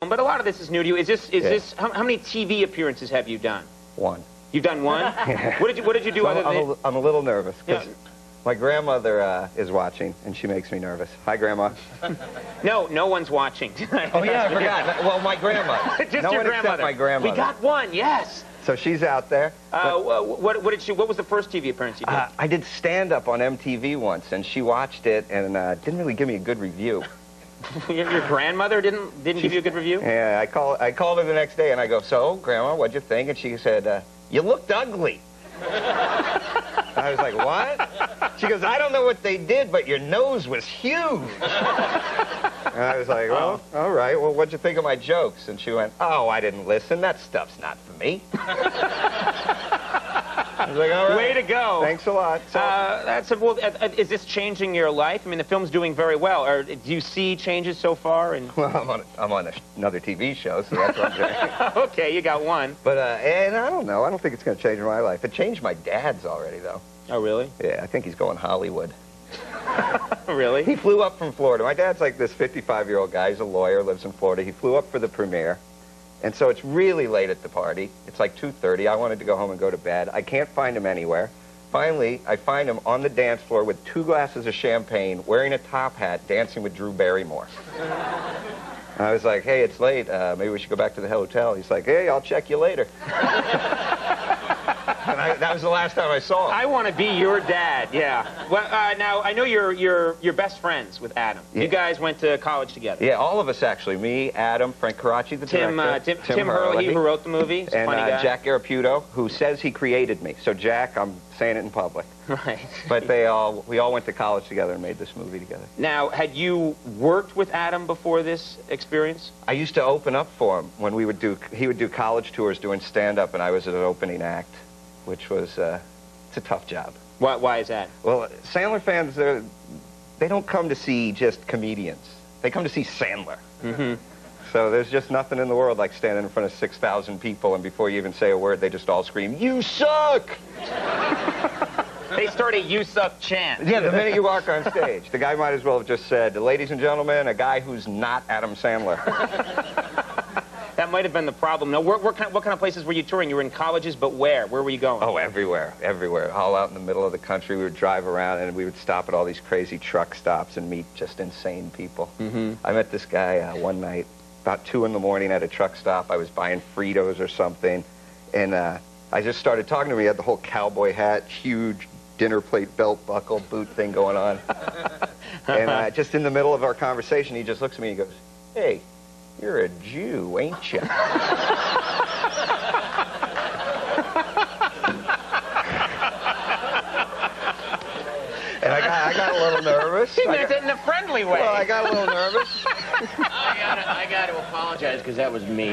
But a lot of this is new to you. Is this how many TV appearances have you done? One. You've done one? What did you do other than... I'm a little nervous because my grandmother is watching, and she makes me nervous. Hi, Grandma. No one's watching. Oh, yeah, I forgot. Well, my grandmother. Just no your one grandmother. except my grandmother. We got one, yes. So she's out there. What was the first TV appearance you did? I did stand-up on MTV once, and she watched it and didn't really give me a good review. Your grandmother didn't give you a good review? Yeah, I called her the next day, and I go, "So, Grandma, what'd you think?" And she said, "You looked ugly." I was like, "What?" She goes, "I don't know what they did, but your nose was huge." And I was like, "Well, all right. Well, what'd you think of my jokes?" And she went, "Oh, I didn't listen. That stuff's not for me." I was like, "All right. Way to go. Thanks a lot." So, well, is this changing your life? I mean, the film's doing very well. Or do you see changes so far? Well, I'm on another TV show, so that's what I'm saying. Okay, you got one. But, and I don't know. I don't think it's going to change my life. It changed my dad's already, though. Oh, really? Yeah, I think he's going Hollywood. Really? He flew up from Florida. My dad's like this 55-year-old guy. He's a lawyer, lives in Florida. He flew up for the premiere. And so it's really late at the party. It's like 2:30. I wanted to go home and go to bed. I can't find him anywhere. Finally, I find him on the dance floor with 2 glasses of champagne, wearing a top hat, dancing with Drew Barrymore. And I was like, "Hey, it's late. Maybe we should go back to the hotel." He's like, "Hey, I'll check you later." And that was the last time I saw him. I want to be your dad, yeah. Well, now, I know you're best friends with Adam. Yeah. You guys went to college together. Yeah, all of us, actually. Me, Adam, Frank Karachi, the director. Tim Hurley, who wrote the movie. And funny guy. Jack Garaputo, who says he created me. So, Jack, I'm saying it in public. Right. But we all went to college together and made this movie together. Now, had you worked with Adam before this experience? I used to open up for him when he would do college tours doing stand-up, and I was an opening act, which was, it's a tough job. Why is that? Well, Sandler fans, they don't come to see just comedians. They come to see Sandler. Mm-hmm. So there's just nothing in the world like standing in front of 6,000 people, and before you even say a word, they just all scream, "You suck!" They start a "You suck" chant. Yeah, the minute you walk on stage. The guy might as well have just said, "Ladies and gentlemen, a guy who's not Adam Sandler." That might have been the problem. Now, what kind of places were you touring? You were in colleges, but where? Where were you going? Oh, everywhere, everywhere. All out in the middle of the country. We would drive around, and we would stop at all these crazy truck stops and meet just insane people. Mm-hmm. I met this guy one night, about 2 in the morning at a truck stop. I was buying Fritos or something, and I just started talking to him. He had the whole cowboy hat, huge dinner plate belt buckle boot thing going on. And just in the middle of our conversation, he just looks at me and he goes, "Hey, you're a Jew, ain't you?" And I got a little nervous. He meant it in a friendly way. Well, I got a little nervous. I got to apologize because that was me.